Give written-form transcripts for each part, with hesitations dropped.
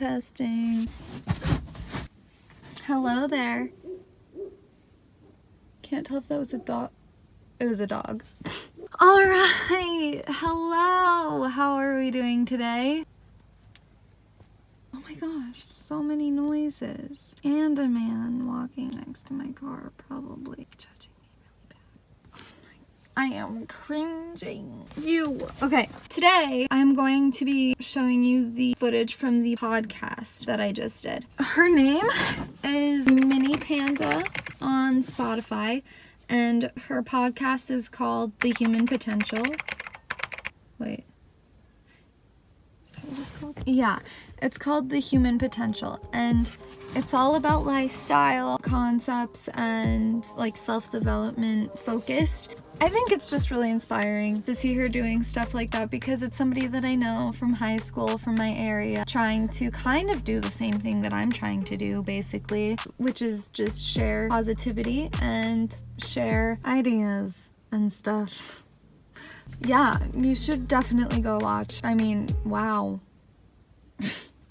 Testing. Hello there. Can't tell if that was a dog. It was a dog. Alright. Hello. How are we doing today? Oh my gosh, so many noises. And a man walking next to my car, probably judging me really bad. Oh my, I am cringing. Okay, today I'm going to be showing you the footage from the podcast that I just did. Her name is Mini Panda on Spotify, and her podcast is called The Human Potential. Wait. Is that what it's called? Yeah, it's called The Human Potential, and it's all about lifestyle concepts and like self-development focused. I think it's just really inspiring to see her doing stuff like that because it's somebody that I know from high school, from my area, trying to kind of do the same thing that I'm trying to do basically, which is just share positivity and share ideas and stuff. Yeah, you should definitely go watch. I mean, wow.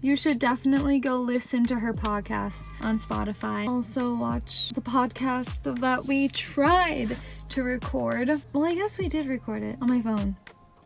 You should definitely go listen to her podcast on Spotify. Also watch the podcast that we tried to record. Well, I guess we did record it on my phone.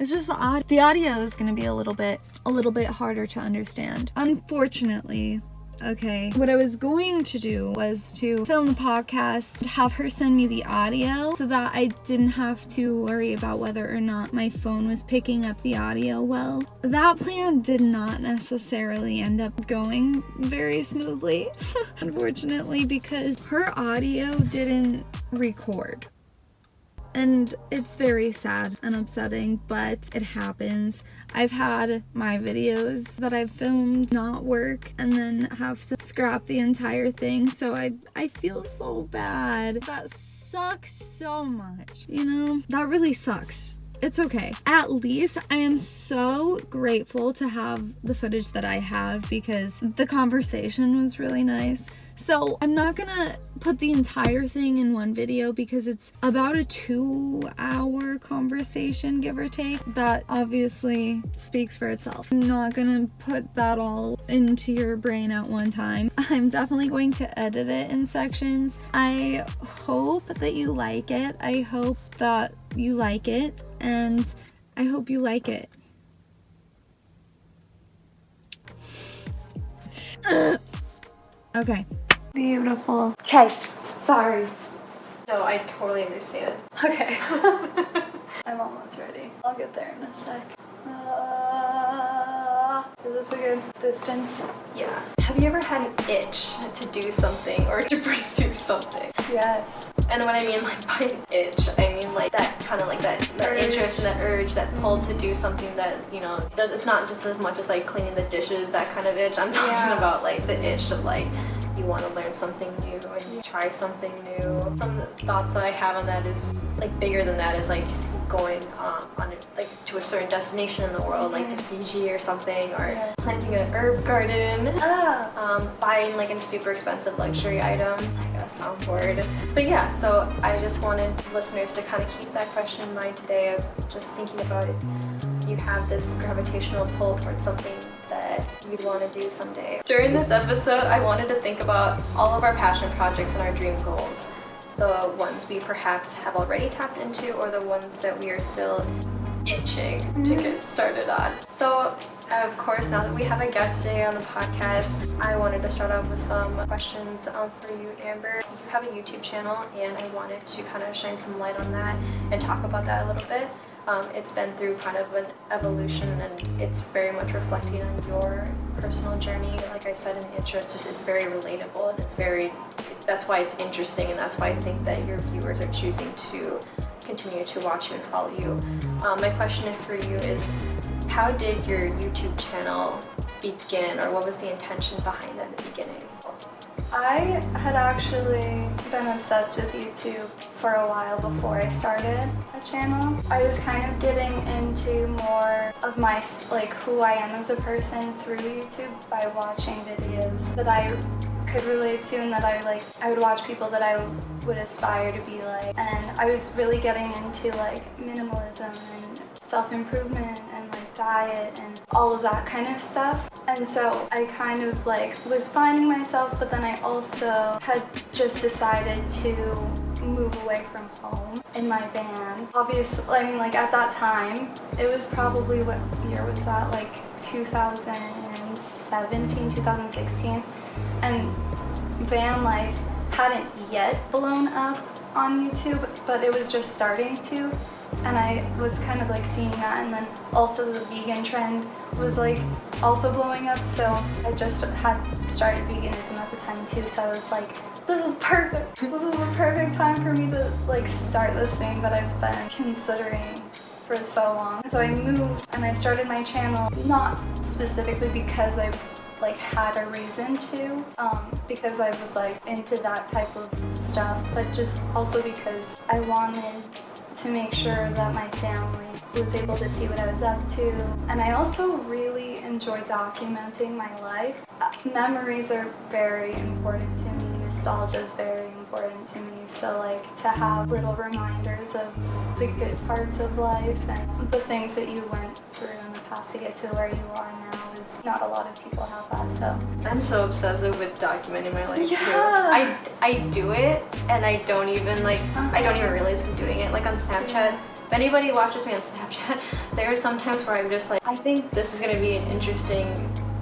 It's just the audio is going to be a little bit harder to understand. Unfortunately. Okay, what I was going to do was to film the podcast, have her send me the audio so that I didn't have to worry about whether or not my phone was picking up the audio well. That plan did not necessarily end up going very smoothly, unfortunately, because her audio didn't record. And it's very sad and upsetting, but it happens. I've had my videos that I've filmed not work and then have to scrap the entire thing, so I feel so bad. That sucks so much, you know? That really sucks. It's okay. At least I am so grateful to have the footage that I have because the conversation was really nice. So I'm not gonna put the entire thing in one video because it's about a 2-hour conversation, give or take. That obviously speaks for itself. I'm not gonna put that all into your brain at one time. I'm definitely going to edit it in sections. I hope that you like it. I hope that you like it, and I hope you like it. Okay. Beautiful. Okay, sorry. No, I totally understand. Okay. I'm almost ready. I'll get there in a sec. Is this a good distance? Yeah. Have you ever had an itch to do something or to pursue something? Yes. And when I mean like by an itch, I mean like that kind of like that interest and that urge, that pull to do something that, you know, it's not just as much as like cleaning the dishes, that kind of itch. I'm talking about like the itch of like, you want to learn something new and try something new. Some thoughts that I have on that is like bigger than that is like going like to a certain destination in the world, like to Fiji or something, or planting an herb garden, buying like a super expensive luxury item, like a soundboard. But yeah, so I just wanted listeners to kind of keep that question in mind today of just thinking about it. You have this gravitational pull towards something that you'd want to do someday. During this episode, I wanted to think about all of our passion projects and our dream goals. The ones we perhaps have already tapped into, or the ones that we are still itching to get started on. So, of course, now that we have a guest today on the podcast, I wanted to start off with some questions for you, Amber. You have a YouTube channel, and I wanted to kind of shine some light on that and talk about that a little bit. It's been through kind of an evolution, and it's very much reflecting on your personal journey. Like I said in the intro, it's very relatable, and that's why it's interesting, and that's why I think that your viewers are choosing to continue to watch you and follow you. My question for you is, how did your YouTube channel begin, or what was the intention behind that in the beginning? I had actually been obsessed with YouTube for a while before I started a channel. I was kind of getting into more of my, like, who I am as a person through YouTube by watching videos that I could relate to and that I would watch people that I would aspire to be like. And I was really getting into like minimalism and self-improvement and like diet and all of that kind of stuff. And so I kind of like was finding myself, but then I also had just decided to move away from home in my van. Obviously, I mean, like at that time, it was probably, what year was that? Like 2017, 2016. And van life hadn't yet blown up on YouTube, but it was just starting to. And I was kind of like seeing that, and then also the vegan trend was like also blowing up, so I just had started veganism at the time too, so I was like, this is perfect. This is the perfect time for me to like start this thing that I've been considering for so long. So I moved and I started my channel, not specifically because I like had a reason to, because I was like into that type of stuff, but just also because I wanted to make sure that my family was able to see what I was up to. And I also really enjoy documenting my life. Memories are very important to me. Nostalgia is very important to me. So like to have little reminders of the good parts of life and the things that you went through in the past to get to where you are now is not a lot of people have that. So I'm so obsessive with documenting my life yeah. too. I do it and I don't even like I don't even realize I'm doing it. Like on Snapchat. Yeah. If anybody watches me on Snapchat, there are some times where I'm just like, I think this is gonna be an interesting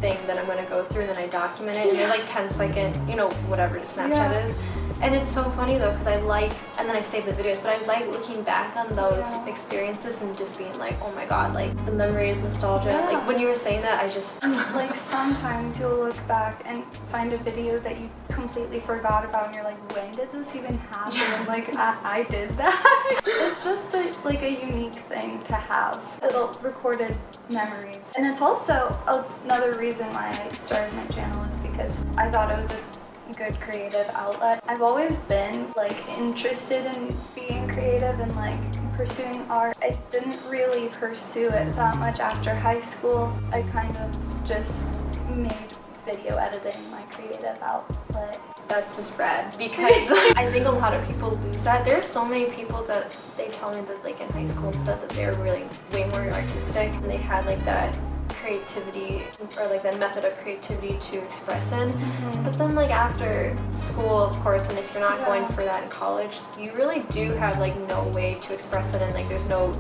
thing that I'm gonna go through, and then I document it, and they're like 10-second, you know, whatever Snapchat is. And it's so funny though, because I like, and then I save the videos, but I like looking back on those experiences and just being like, oh my god, like the memories, nostalgia. Like when you were saying that, I just like sometimes you'll look back and find a video that you completely forgot about, and you're like, when did this even happen? Yes. Like I did that. It's just like a unique thing to have, little recorded memories. And it's also another reason why I started my channel is because I thought it was a good creative outlet. I've always been like interested in being creative and like pursuing art. I didn't really pursue it that much after high school. I kind of just made video editing my creative outlet. That's just rad, because I think a lot of people lose that. There's so many people that they tell me that like in high school and stuff that they're really way more artistic and they had like that creativity or like that method of creativity to express in. But then like after school, of course, and if you're not going for that in college, you really do have like no way to express it, and like there's no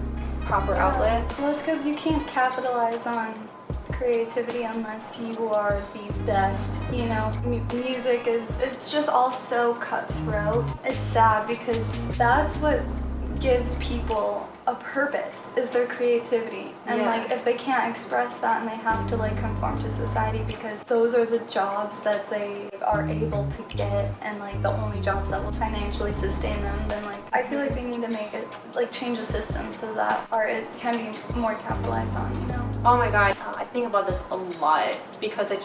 proper outlet. Well, it's because you can't capitalize on creativity unless you are the best, you know. Music it's just all so cutthroat. It's sad because that's what gives people a purpose, is their creativity. And like if they can't express that and they have to like conform to society because those are the jobs that they are able to get and like the only jobs that will financially sustain them, then like I feel like we need to make it like change the system so that art can be more capitalized on, you know. Oh my god, I think about this a lot because it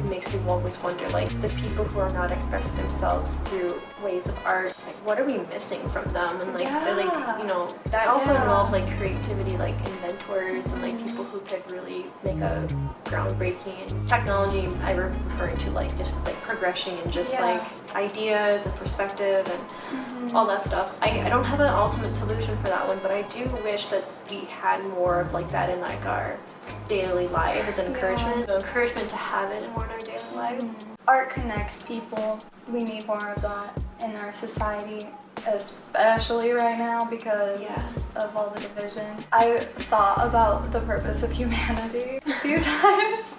makes me always wonder, like the people who are not expressing themselves through ways of art, like what are we missing from them? And like they're like, you know, that also involves like creativity, like inventors and like people who could really make a groundbreaking technology. I'm referring to like just like progression and just like ideas and perspective and all that stuff. I don't have an ultimate solution for that one, but I do wish that we had more of like that in like our daily life as an encouragement. So encouragement to have it more in our daily life. Art connects people. We need more of that in our society, especially right now because of all the division. I thought about the purpose of humanity a few times.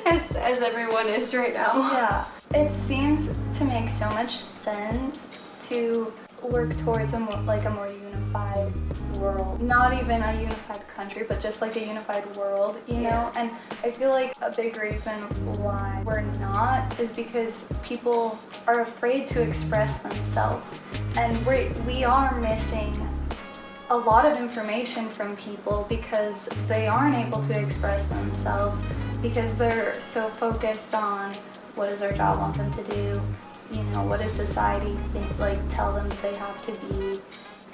As everyone is right now. Yeah. It seems to make so much sense to work towards a more unified world. Not even a unified country, but just like a unified world, you know? And I feel like a big reason why we're not is because people are afraid to express themselves. And we are missing a lot of information from people because they aren't able to express themselves because they're so focused on what does their job want them to do, you know, what does society think, like tell them they have to be,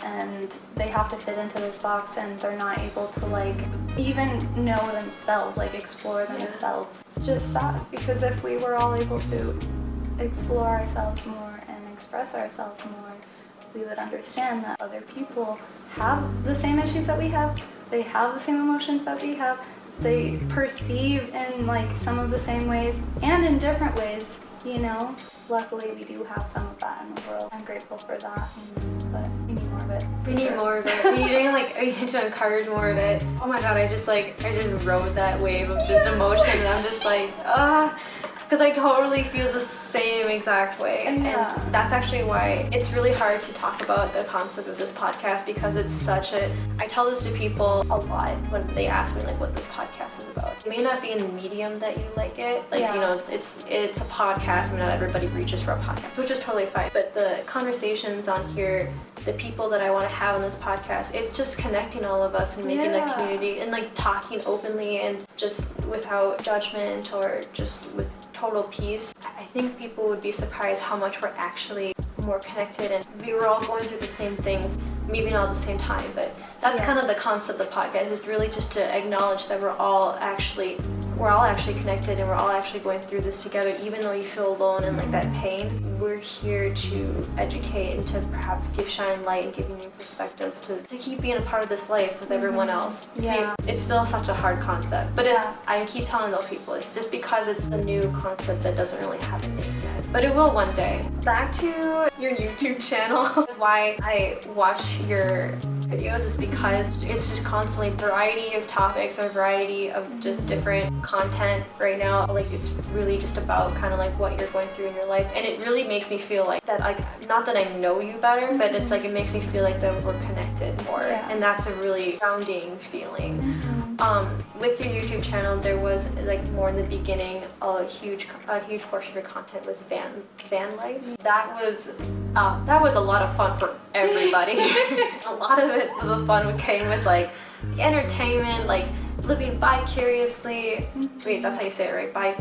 and they have to fit into this box, and they're not able to like even know themselves, like explore themselves. Just sad, because if we were all able to explore ourselves more and express ourselves more, we would understand that other people have the same issues that we have, they have the same emotions that we have. They perceive in like some of the same ways and in different ways, you know. Luckily, we do have some of that in the world. I'm grateful for that, but we need more of it. We need more of it. We need to encourage more of it. Oh my god, I just rode that wave of just emotion, and I'm just like, because I totally feel the same exact way. Yeah. And that's actually why it's really hard to talk about the concept of this podcast, because it's such a, I tell this to people a lot when they ask me like what this podcast is about. It may not be in the medium that you like it. Like, you know, it's a podcast. I mean, not everybody reaches for a podcast, which is totally fine. But the conversations on here, the people that I want to have on this podcast, it's just connecting all of us and making a community and like talking openly and just without judgment or just with total peace. I think people would be surprised how much we're actually more connected, and we were all going through the same things, maybe not at the same time, but that's kind of the concept of the podcast, is really just to acknowledge that we're all actually connected, and we're all actually going through this together. Even though you feel alone and like that pain, we're here to educate and to perhaps shine light and give you new perspectives to keep being a part of this life with everyone else. See, it's still such a hard concept, but I keep telling those people, it's just because it's a new concept that doesn't really have a name yet, but it will one day. Back to your YouTube channel. That's why I watch your videos, is because it's just constantly variety of topics, a variety of just different content right now. Like, it's really just about kind of like what you're going through in your life, and it really makes me feel like that, like, not that I know you better, but it's like it makes me feel like that we're connected more, and that's a really grounding feeling. With your YouTube channel, there was like more in the beginning, a huge portion of your content was van life. That was a lot of fun for everybody. A lot of it, the fun came with like the entertainment, like living vicariously. Wait, that's how you say it, right?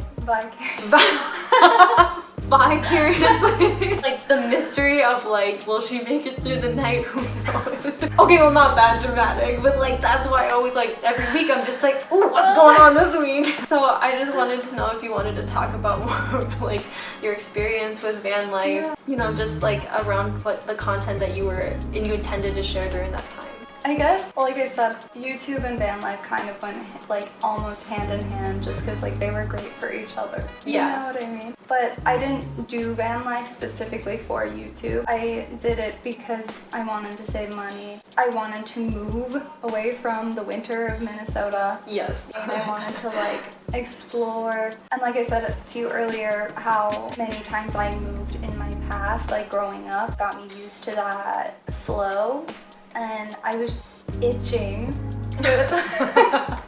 Vicariously. Like the mystery of like, will she make it through the night? Who knows? Okay, well, not that dramatic, but like that's why I always, like, every week I'm just like, ooh, what's going on this week? So I just wanted to know if you wanted to talk about more of like your experience with van life, you know, just like around what the content that you intended to share during that time. I guess, like I said, YouTube and van life kind of went like almost hand in hand, just because like they were great for each other. You know what I mean? But I didn't do van life specifically for YouTube. I did it because I wanted to save money. I wanted to move away from the winter of Minnesota. Yes. And I wanted to like explore. And like I said to you earlier, how many times I moved in my past, like growing up, got me used to that flow. And I was itching to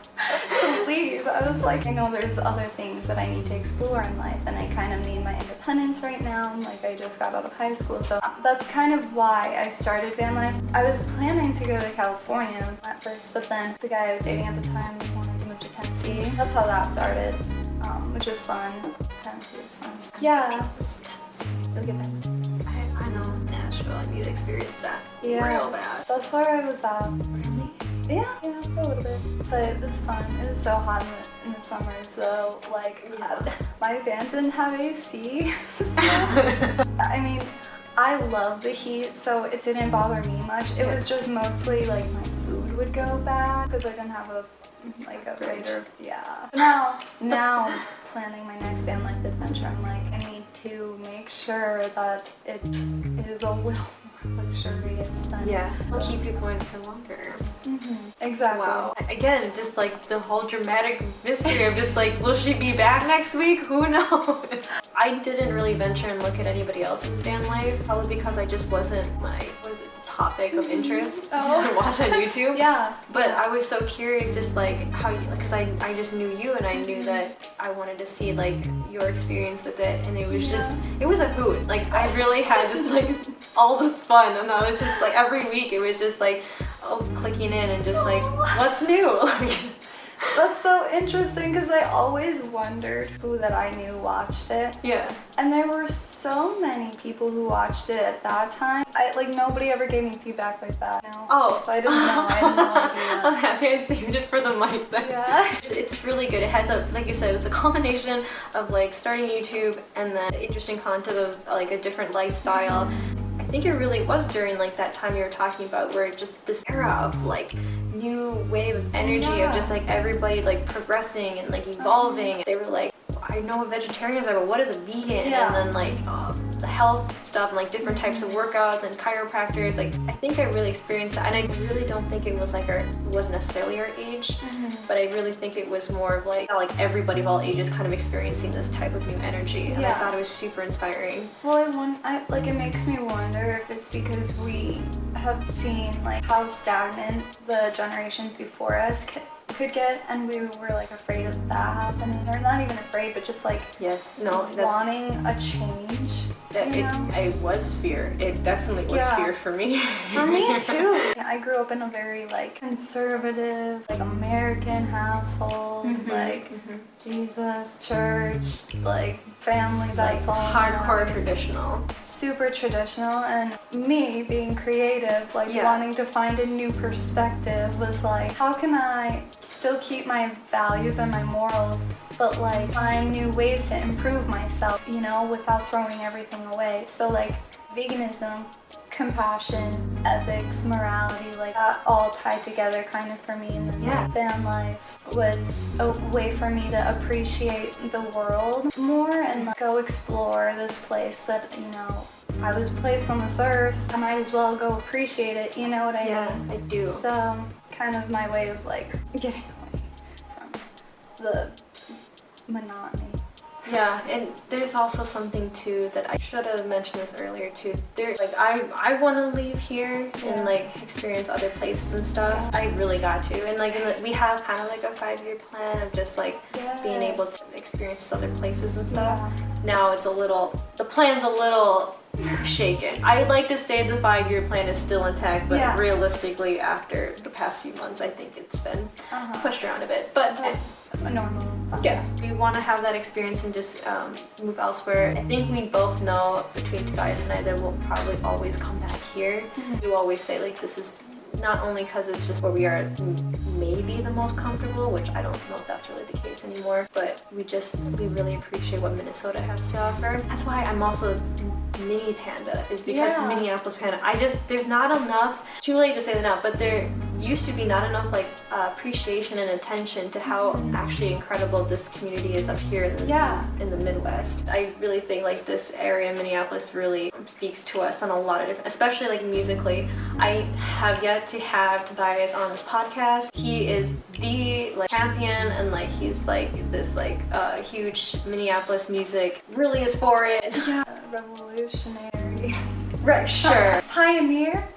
leave. I was like, I know there's other things that I need to explore in life, and I kind of need my independence right now. Like, I just got out of high school, so that's kind of why I started van life. I was planning to go to California at first, but then the guy I was dating at the time wanted to move to Tennessee. That's how that started, which was fun. Tennessee was fun. Yeah. Look at that. I know, Nashville, I need to experience that real bad. That's where I was at. Really? Yeah, for a little bit. But it was fun. It was so hot in the summer, so like my van didn't have AC. So, I mean, I love the heat, so it didn't bother me much. It was just mostly like my food would go bad because I didn't have a fridge. Now planning my next van life adventure, I'm like, I need to make sure that it is a little more luxurious than it'll keep you going for longer. Exactly. Wow. Again, just like the whole dramatic mystery of just like, will she be back next week? Who knows? I didn't really venture and look at anybody else's van life, probably because I just wasn't the topic of interest to watch on YouTube. But I was so curious, just like how you, because I just knew you, and I knew that I wanted to see like your experience with it, and it was just, it was a hoot. Like, I really had just like all this fun, and I was just like, every week it was just like, clicking in and just like, what's new? That's so interesting, because I always wondered who that I knew watched it. And there were so many people who watched it at that time. Nobody ever gave me feedback like that. So I didn't know. I had no idea. I'm happy I saved it for the mic then. It's really good. It has like you said, it's a combination of like starting YouTube and then interesting content of like a different lifestyle. I think it really was during like that time you were talking about, where just this era of like new wave of energy of just like everybody like progressing and like evolving. They were like, I know what vegetarians are, but what is a vegan? And then like the health stuff and like different types of workouts and chiropractors. Like I think I really experienced that, and I really don't think it was like it was necessarily our age, but I really think it was more of like everybody of all ages kind of experiencing this type of new energy, and I thought it was super inspiring. Well, like it makes me wonder if it's because we have seen like how stagnant the generations before us could get, and we were like afraid of that happening, or not even afraid, but just like wanting a change. It was fear. It definitely was fear for me. For me too. I grew up in a very like conservative, like American household, like Jesus, church, like family. That's like all. Hardcore traditional. Super traditional, and me being creative, like wanting to find a new perspective was like, how can I still keep my values and my morals, but like find new ways to improve myself, you know, without throwing everything away. So like veganism, compassion, ethics, morality, like that all tied together kind of for me. And then van life was a way for me to appreciate the world more and like go explore this place that, you know, I was placed on this earth. I might as well go appreciate it, you know what I mean? Yeah, I do. So kind of my way of like getting away from the monotony. Yeah, and there's also something too that I should have mentioned this earlier too. There, like I want to leave here and like experience other places and stuff. I really got to, and like we have kind of like a 5-year plan of just like being able to experience these other places and stuff. Now it's the plan's a little shaken. I'd like to say the 5-year plan is still intact, but realistically after the past few months I think it's been pushed around a bit, but that's normal. Yeah, we want to have that experience and just move elsewhere. I think we both know between Tobias and I that we'll probably always come back here. We always say like this is not only because it's just where we are maybe the most comfortable, which I don't know if that's really the case anymore, but we really appreciate what Minnesota has to offer. That's why I'm also Mini Panda, is because Minneapolis Panda, there's not enough, too late to say that now, but there used to be not enough like appreciation and attention to how actually incredible this community is up here in the Midwest. I really think like this area, Minneapolis, really speaks to us on a lot of different, especially like musically. I have yet to have Tobias on this podcast. He is the like champion, and like he's like this like huge Minneapolis music, really is for it. Yeah, revolutionary. Right, sure. Pioneer.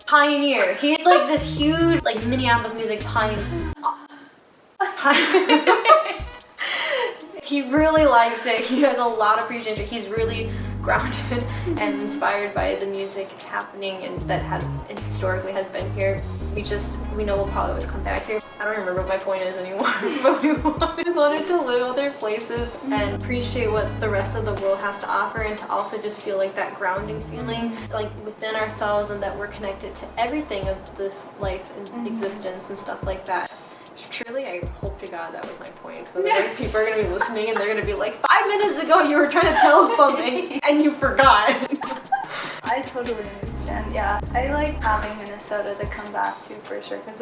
He's like this huge like Minneapolis music pioneer. He really likes it. He has a lot of appreciation. He's really grounded and inspired by the music happening and that historically has been here. We know we'll probably always come back here. I don't remember what my point is anymore, but we just wanted to live other places and appreciate what the rest of the world has to offer, and to also just feel like that grounding feeling like within ourselves, and that we're connected to everything of this life and existence and stuff like that. Truly, I hope to God that was my point, because otherwise people are going to be listening and they're going to be like, 5 minutes ago you were trying to tell us something and you forgot. I totally understand, yeah. I like having Minnesota to come back to for sure, because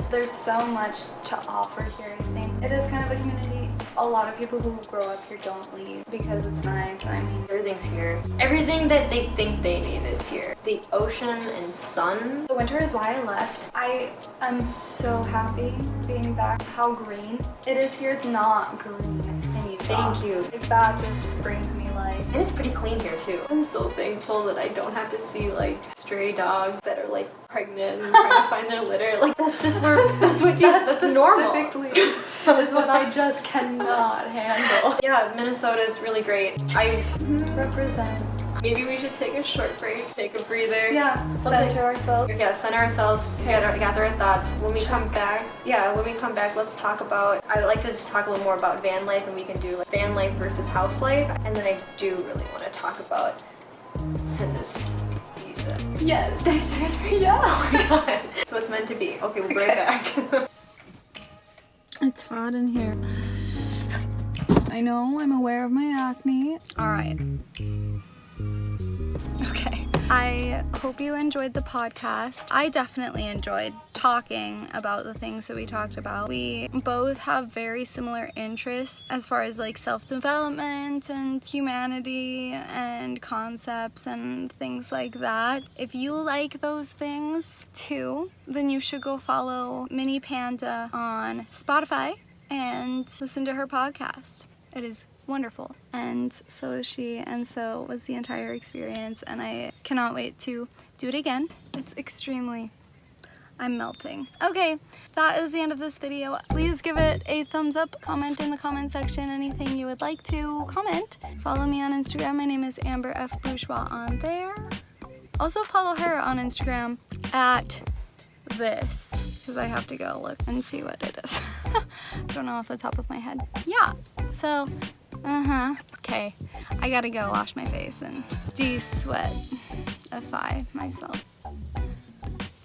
there's so much to offer here, I think. It is kind of a community. A lot of people who grow up here don't leave because it's nice. I mean, everything's here. Everything that they think they need is here. The ocean and sun. The winter is why I left. I am so happy being back. How green it is here. It's not green in Utah. Thank you. Like, that just brings me life. And it's pretty clean here too. I'm so thankful that I don't have to see like stray dogs that are like pregnant and trying to find their litter. Like that's normal. Specifically is what I just cannot handle. Yeah, Minnesota is really great. I represent. Maybe we should take a short break, take a breather. Yeah, center ourselves. Yeah, center ourselves, gather our thoughts. When we come back, let's talk about, I'd like to just talk a little more about van life, and we can do like van life versus house life. And then I do really want to talk about synesthesia. Yes, yeah. Oh my god. So it's meant to be. Okay, we'll be right back. It's hot in here. I know, I'm aware of my acne. All right. Okay. I hope you enjoyed the podcast. I definitely enjoyed talking about the things that we talked about. We both have very similar interests as far as like self-development and humanity and concepts and things like that. If you like those things too, then you should go follow Mini Panda on Spotify and listen to her podcast. It is wonderful, and so is she, and so was the entire experience, and I cannot wait to do it again. It's I'm melting. Okay, that is the end of this video. Please give it a thumbs up, comment in the comment section anything you would like to comment. Follow me on Instagram. My name is Amber F. Bourgeois on there. Also follow her on Instagram at this, because I have to go look and see what it is. I don't know off the top of my head. Yeah, so, okay. I gotta go wash my face and de-sweatify myself.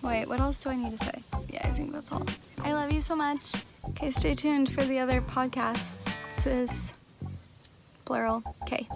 Wait, what else do I need to say? Yeah, I think that's all. I love you so much. Okay, stay tuned for the other podcasts. This is plural. Okay.